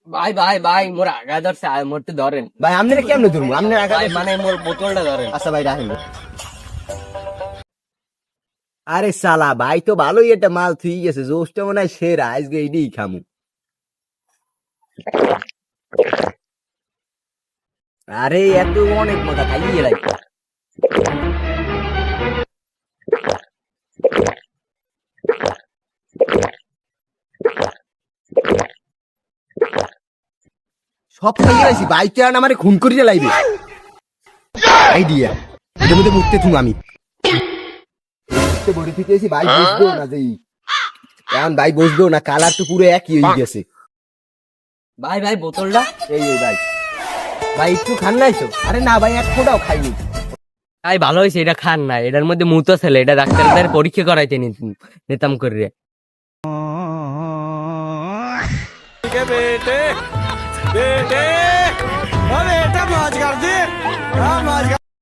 ভাই ভাই ভাই মোর আগা ধরছে মোরতে ধরেন ভাই আপনারা কেমনে ধরবো আপনার আগে ভাই মানে মোর বোতলটা ধরেন। আচ্ছা ভাই রাখেন। আরে সালা ভাই তো ভালোই একটা মাল থুই গেছে, জোসটা মনে হয় সেরা, আজকে এইটাই খামু। আরে এত অনেক মজা, খাইয়ে লাই। সব খাইয়ে লাইছি, বাইকটা আমার খুন করিয়ে লাইবে আইডিয়া। এটার মধ্যে মুখতে থুম আমি বড়ি থেকে এসি, ভাই বুঝবো না যে এখন ভাই বুঝবো না, কালার তো পুরো একই হয়ে গেছে। ভাই ভাই বোতলটা এই ভাই, ভাই একটু খান নাইছো? আরে না ভাই, এক ফোঁটাও খাইনি। ভাই ভালো হয়েছে, এটা খান না, এটার মধ্যে মুতো ছেলে, এটা ডাক্তারদের পরীক্ষা করাইতে নিতাম করে। बेटे बेटे बेटा मौज कर दे।